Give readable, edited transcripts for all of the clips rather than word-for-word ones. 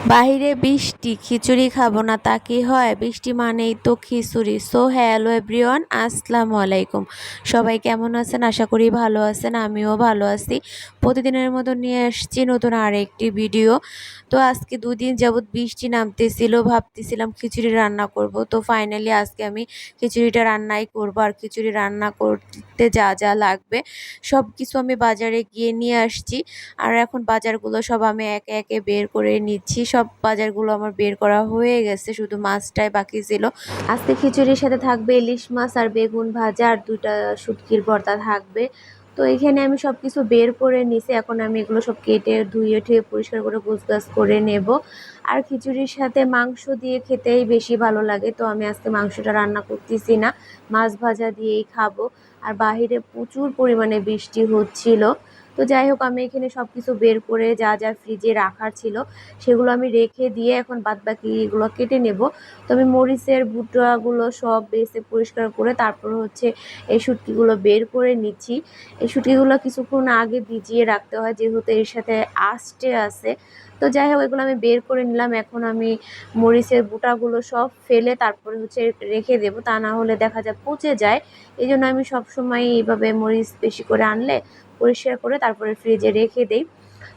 বাহিরে বৃষ্টি, খিচুড়ি খাবো না তা কি হয়? বৃষ্টি মানেই তো খিচুড়ি। সো হ্যালো এভরিওয়ান, আসসালামু আলাইকুম। সবাই কেমন আছেন? আশা করি ভালো আছেন, আমিও ভালো আছি। প্রতিদিনের মতো নিয়ে আসছি নতুন আরেকটি ভিডিও। তো আজকে 2 দিন যাবৎ বৃষ্টি নামতেছিল, ভাবতেছিলাম খিচুড়ি রান্না করব। তো ফাইনালি আজকে আমি খিচুড়িটা রান্নাই করব। আর খিচুড়ি রান্না করতে যা যা লাগবে সব কিছু আমি বাজারে গিয়ে নিয়ে আসছি। আর এখন বাজারগুলো সব আমি একে একে বের করে নিচ্ছি। সব বাজারগুলো আমার বের করা হয়ে গেছে, শুধু মাছটাই বাকি ছিল। আজকে খিচুড়ির সাথে থাকবে ইলিশ মাছ আর বেগুন ভাজা আর 2টা শুটকির ভর্তা থাকবে। তো এখানে আমি সব কিছু বের করে নিছি। এখন আমি এগুলো সব কেটে ধুয়ে টুয়ে পরিষ্কার করে গোছগাছ করে নেব। আর খিচুড়ির সাথে মাংস দিয়ে খেতেই বেশি ভালো লাগে। তো আমি আজকে মাংসটা রান্না করতেছি না, মাছ ভাজা দিয়েই খাবো। আর বাহিরে প্রচুর পরিমাণে বৃষ্টি হচ্ছিল। তো যাই হোক, আমি এখানে সব কিছু বের করে যা যা ফ্রিজে রাখার ছিল সেগুলো আমি রেখে দিয়ে এখন বাদবাকি এগুলো কেটে নেব। তো আমি মরিচের বুটাগুলো সব বেছে পরিষ্কার করে তারপর হচ্ছে এই শুটকিগুলো বের করে নিচ্ছি। এই শুটকিগুলো কিছুক্ষণ আগে ভিজিয়ে রাখতে হয়, যেহেতু এর সাথে আঁশটে আছে। তো যাই হোক, এগুলো আমি বের করে নিলাম। এখন আমি মরিচের বুটাগুলো সব ফেলে তারপরে হচ্ছে রেখে দেব, তা না হলে দেখা যায় পচে যায়। এই জন্য আমি সবসময় এইভাবে মরিচ বেশি করে আনলে পরিষ্কার করে তারপরে ফ্রিজে রেখে দেই।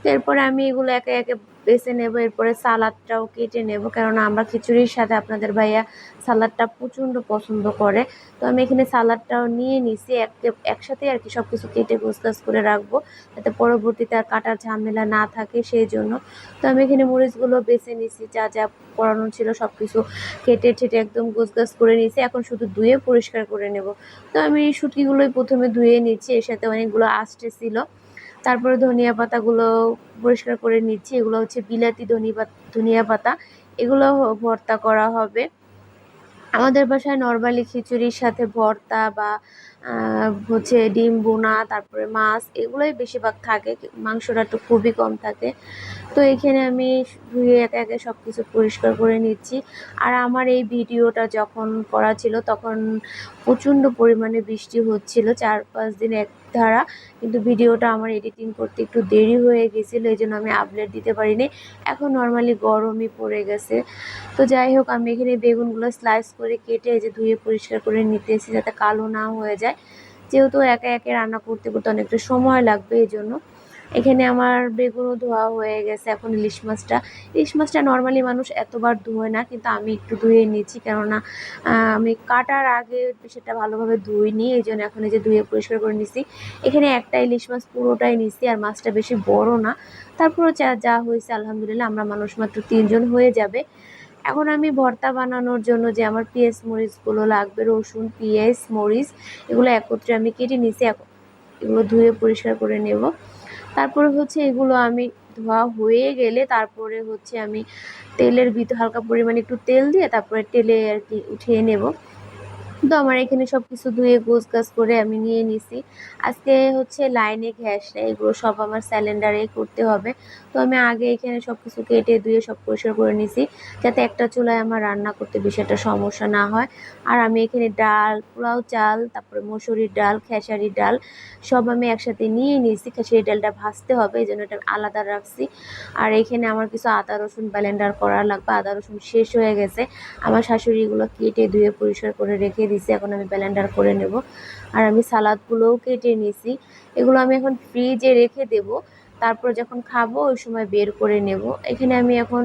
তো এরপরে আমি এগুলো একে একে বেছে নেব। এরপরে সালাদটাও কেটে নেব, কেননা আমরা খিচুড়ির সাথে আপনাদের ভাইয়া সালাদটা প্রচণ্ড পছন্দ করে। তো আমি এখানে সালাদটাও নিয়ে নিছি, একসাথে আর কি সব কিছু কেটে গোছগাছ করে রাখবো, যাতে পরবর্তীতে আর কাটার ঝামেলা না থাকে সেই জন্য। তো আমি এখানে মরিচগুলো বেছে নিছি, যা যা করানো ছিল সব কিছু কেটে ঠেটে একদম গোছগাছ করে নিছি। এখন শুধু ধুয়ে পরিষ্কার করে নেব। তো আমি শুটকিগুলোই প্রথমে ধুয়ে নিচ্ছি, এর সাথে অনেকগুলো আঁশটে ছিল। তারপরে ধনিয়া পাতাগুলো পরিষ্কার করে নিচ্ছি। এগুলো হচ্ছে বিলাতি ধনিয়া পাতা, এগুলো ভর্তা করা হবে। আমাদের বাসায় নরমালি খিচুড়ির সাথে ভর্তা বা হচ্ছে ডিম বোনা, তারপরে মাছ, এগুলোই বেশিরভাগ থাকে, মাংসটা তো খুবই কম থাকে। তো এখানে আমি ধুয়ে একে একে সব কিছু পরিষ্কার করে নিচ্ছি। আর আমার এই ভিডিওটা যখন করা ছিল তখন প্রচণ্ড পরিমাণে বৃষ্টি হচ্ছিল, 4-5 দিন একধারা। কিন্তু ভিডিওটা আমার এডিটিং করতে একটু দেরি হয়ে গেছিলো, এই জন্য আমি আপলোড দিতে পারিনি। এখন নর্মালি গরমই পড়ে গেছে। তো যাই হোক, আমি এখানে বেগুনগুলো স্লাইস করে কেটে এই যে ধুয়ে পরিষ্কার করে নিতেছি, যাতে কালো না হয়ে যায়। যেহেতু একে একে রান্না করতে করতে অনেকটা সময় লাগবে, এই জন্য। এখানে আমার বেগুনও ধোয়া হয়ে গেছে। এখন ইলিশ মাছটা নর্মালি মানুষ এতবার ধোয় না, কিন্তু আমি একটু ধুয়ে নিচ্ছি, কেননা আমি কাটার আগে সেটা ভালোভাবে ধুইনি, এই জন্য এখন এই যে ধুয়ে পরিষ্কার করে নিচ্ছি। এখানে একটা ইলিশ মাছ পুরোটাই নিচ্ছি, আর মাছটা বেশি বড় না। তারপরও যা যা হয়েছে আলহামদুলিল্লাহ, আমরা মানুষ মাত্র 3 জন হয়ে যাবে। এখন আমি ভর্তা বানানোর জন্য যে আমার পেঁয়াজ মরিচগুলো লাগবে, রসুন পেঁয়াজ মরিচ, এগুলো একত্রে আমি কেটে নিচ্ছি। এগুলো ধুয়ে পরিষ্কার করে নেব। তারপরে হচ্ছে এগুলো আমি ধোয়া হয়ে গেলে তারপরে হচ্ছে আমি তেলের ভিতর হালকা পরিমাণে একটু তেল দিয়ে তারপরে তেলে আর কি উঠিয়ে নেব। তো আমার এখানে সবকিছু ধুয়ে গোছগাছ করে আমি নিয়ে নিছি। আজকে হচ্ছে লাইনে গ্যাস নেই, এগুলো সব আমার সিলিন্ডারে করতে হবে। তো আমি আগে এখানে সবকিছু কেটে ধুয়ে সব পরিষ্কার করে নিছি, যাতে একটা চুলায় আমার রান্না করতে বেশি একটা সমস্যা না হয়। আর আমি এখানে ডাল, পোলাও চাল, তারপরে মসুরির ডাল, খেসারির ডাল সব আমি একসাথে নিয়ে নিয়েছি। খেসারির ডালটা ভাজতে হবে, এই জন্য এটা আলাদা রাখছি। আর এখানে আমার কিছু আদা রসুন ব্লেন্ডার করা লাগবে, আদা রসুন শেষ হয়ে গেছে। আমার শাশুড়ি এগুলো কেটে ধুয়ে পরিষ্কার করে রেখে দিয়েছি, এখন আমি ব্লেন্ডার করে নেব। আর আমি সালাদগুলোও কেটে নিয়েছি, এগুলো আমি এখন ফ্রিজে রেখে দেব। তারপর যখন খাবো ওই সময় বের করে নেব। এখানে আমি এখন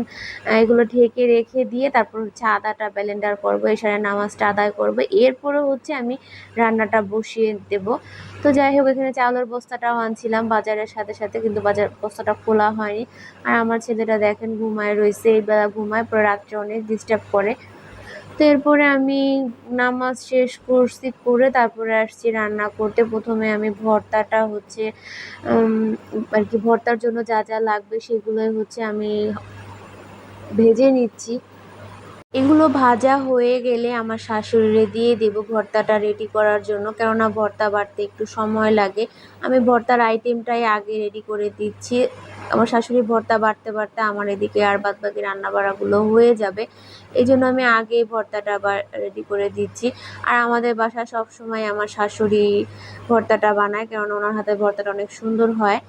এগুলো ঢেকে রেখে দিয়ে তারপর হচ্ছে আদাটা ব্লেন্ডার করবো, এছাড়া নামাজটা আদায় করবো, এরপরে হচ্ছে আমি রান্নাটা বসিয়ে দেব। তো যাই হোক, এখানে চাউলের বস্তাটাও আনছিলাম বাজারের সাথে সাথে, কিন্তু বাজার বস্তাটা খোলা হয়নি। আর আমার ছেলেটা দেখেন ঘুমায় রয়েছে, এই বেলা ঘুমায়, পরে রাত্রে অনেক ডিস্টার্ব করে। তো এরপরে আমি নামাজ শেষ করছি, করে তারপরে আসছি রান্না করতে। প্রথমে আমি ভর্তাটা হচ্ছে আর কি ভর্তার জন্য যা যা লাগবে সেগুলোই হচ্ছে আমি ভেজে নিচ্ছি। এগুলো ভাজা হয়ে গেলে আমার শাশুড়িরে দিয়ে দেব ভর্তাটা রেডি করার জন্য, কেননা ভর্তা বাটতে একটু সময় লাগে। আমি ভর্তার আইটেমটাই আগে রেডি করে দিচ্ছি। আমার শাশুড়ি ভর্তা বাটতে বাটতে আমার এদিকে আর বাদবাকি রান্নাবাড়াগুলো হয়ে যাবে, এই জন্য আমি আগে ভর্তাটা রেডি করে দিচ্ছি। আর আমাদের বাসায় সবসময় আমার শাশুড়ি ভর্তাটা বানায়, কেননা ওনার হাতের ভর্তাটা অনেক সুন্দর হয়।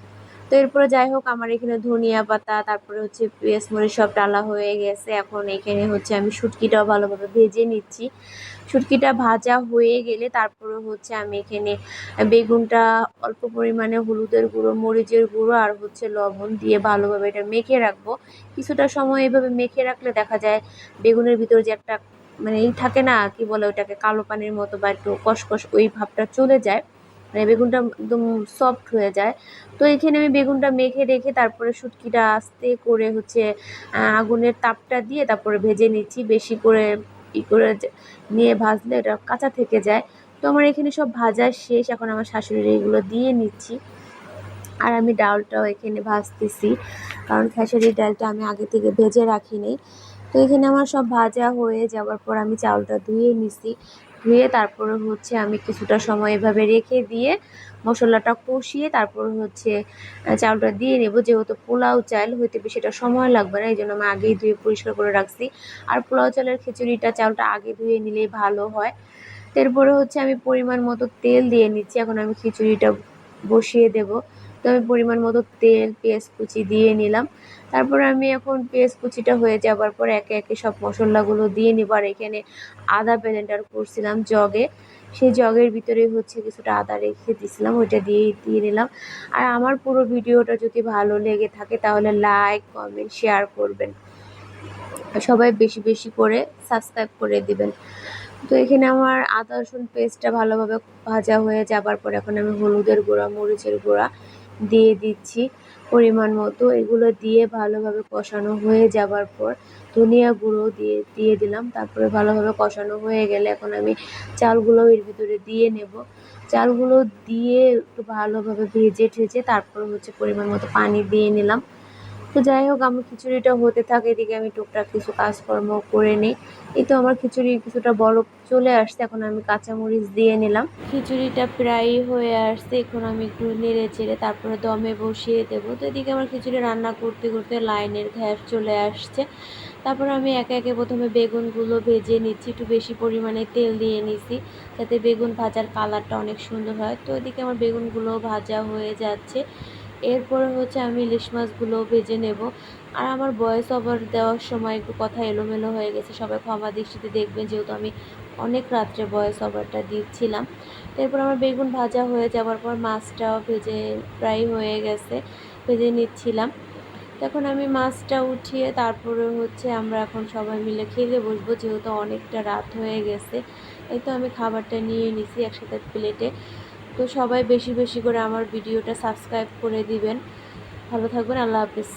তো এরপরে যাই হোক আমার এখানে ধনিয়া পাতা তারপরে হচ্ছে পেঁয়াজ মরিচ সব ডালা হয়ে গেছে। এখন এখানে হচ্ছে আমি শুটকিটাও ভালোভাবে ভেজে নিচ্ছি। শুটকিটা ভাজা হয়ে গেলে তারপরে হচ্ছে আমি এখানে বেগুনটা অল্প পরিমাণে হলুদের গুঁড়ো, মরিচের গুঁড়ো আর হচ্ছে লবণ দিয়ে ভালোভাবে এটা মেখে রাখবো। কিছুটা সময় এভাবে মেখে রাখলে দেখা যায় বেগুনের ভিতরে যে একটা মানে এই থাকে না, কি বলে ওটাকে, কালো পানির মতো বা একটু কষকষ ওই ভাবটা চলে যায়, মানে বেগুনটা একদম সফট হয়ে যায়। তো এখানে আমি বেগুনটা মেখে রেখে তারপরে শুটকিটা আস্তে করে হচ্ছে আগুনের তাপটা দিয়ে তারপরে ভেজে নিচ্ছি। বেশি করে করে নিয়ে ভাজলে এটা কাঁচা থেকে যায়। তো আমার এখানে সব ভাজা শেষ, এখন আমার শাশুড়ির এগুলো দিয়ে নিচ্ছি। আর আমি ডালটাও এখানে ভাজতেছি, কারণ খেসারির ডালটা আমি আগে থেকে ভেজে রাখিনি। তো এখানে আমার সব ভাজা হয়ে যাওয়ার পর আমি চাউলটা ধুয়ে নিছি। ধুয়ে তারপরে হচ্ছে আমি কিছুটা সময় এভাবে রেখে দিয়ে মশলাটা কষিয়ে তারপর হচ্ছে চাউলটা দিয়ে নেব। যেহেতু পোলাও চাল হইতে সেটা সময় লাগবে না, এই জন্য আমি আগেই ধুয়ে পরিষ্কার করে রাখছি। আর পোলাও চালের খিচুড়িটা চালটা আগে ধুয়ে নিলেই ভালো হয়। এরপরে হচ্ছে আমি পরিমাণ মতো তেল দিয়ে নিচ্ছি। এখন আমি খিচুড়িটা বসিয়ে দেব। তো আমি পরিমাণ মতো তেল, পেঁয়াজ কুচি দিয়ে নিলাম। তারপরে আমি এখন পেঁয়াজ কুচিটা হয়ে যাবার পর একে একে সব মশলাগুলো দিয়ে নিব। আর এখানে আদা ব্লেন্ডার করছিলাম জগে, সেই জগের ভিতরে হচ্ছে কিছুটা আদা রেখে দিয়েছিলাম, ওইটা দিয়ে নিলাম। আর আমার পুরো ভিডিওটা যদি ভালো লেগে থাকে তাহলে লাইক, কমেন্ট, শেয়ার করবেন। সবাই বেশি বেশি করে সাবস্ক্রাইব করে দিবেন। তো এখানে আমার আদা রসুন পেস্টটা ভালোভাবে ভাজা হয়ে যাবার পর এখন আমি হলুদের গুঁড়া, মরিচের গুঁড়া দিয়ে দিচ্ছি পরিমাণ মতো। এগুলো দিয়ে ভালোভাবে কষানো হয়ে যাবার পর ধনিয়া গুঁড়ো দিয়ে দিলাম। তারপরে ভালোভাবে কষানো হয়ে গেলে এখন আমি চালগুলো এর ভিতরে দিয়ে নেব। চালগুলো দিয়ে একটু ভালোভাবে ভেজে ঠেজে তারপর হচ্ছে পরিমাণ মতো পানি দিয়ে নিলাম। তো যাই হোক আমার খিচুড়িটা হতে থাকে, এদিকে আমি টুকটাক কিছু কাজকর্ম করে নিই। এই তো আমার খিচুড়ি কিছুটা বলক চলে আসছে, এখন আমি কাঁচামরিচ দিয়ে নিলাম। খিচুড়িটা প্রায় হয়ে আসছে, এখন আমি একটু নেড়ে চেড়ে তারপরে দমে বসিয়ে দেবো। তো এদিকে আমার খিচুড়ি রান্না করতে করতে লাইনের গ্যাস চলে আসছে। তারপরে আমি একে একে প্রথমে বেগুনগুলো ভেজে নিচ্ছি, একটু বেশি পরিমাণে তেল দিয়ে নিছি যাতে বেগুন ভাজার কালারটা অনেক সুন্দর হয়। তো এদিকে আমার বেগুনগুলো ভাজা হয়ে যাচ্ছে। এরপরে হচ্ছে আমি ইলিশ মাছগুলো ভেজে নেব। আর আমার ভয়েস ওভার দেওয়ার সময় একটু কথা এলোমেলো হয়ে গেছে, সবাই ক্ষমা দৃষ্টিতে দেখবেন, যেহেতু আমি অনেক রাত্রে ভয়েস ওভারটা দিচ্ছিলাম। এরপর আমার বেগুন ভাজা হয়ে যাওয়ার পর মাছটাও ভেজে প্রায় হয়ে গেছে, ভেজে নিচ্ছিলাম। তখন আমি মাছটা উঠিয়ে তারপরে হচ্ছে আমরা এখন সবাই মিলে খেতে বসবো, যেহেতু অনেকটা রাত হয়ে গেছে। এই তো আমি খাবারটা নিয়ে নিছি একসাথে প্লেটে। তো সবাই বেশি বেশি করে আমার ভিডিওটা সাবস্ক্রাইব করে দিবেন। ভালো থাকবেন, আল্লাহ হাফেজ।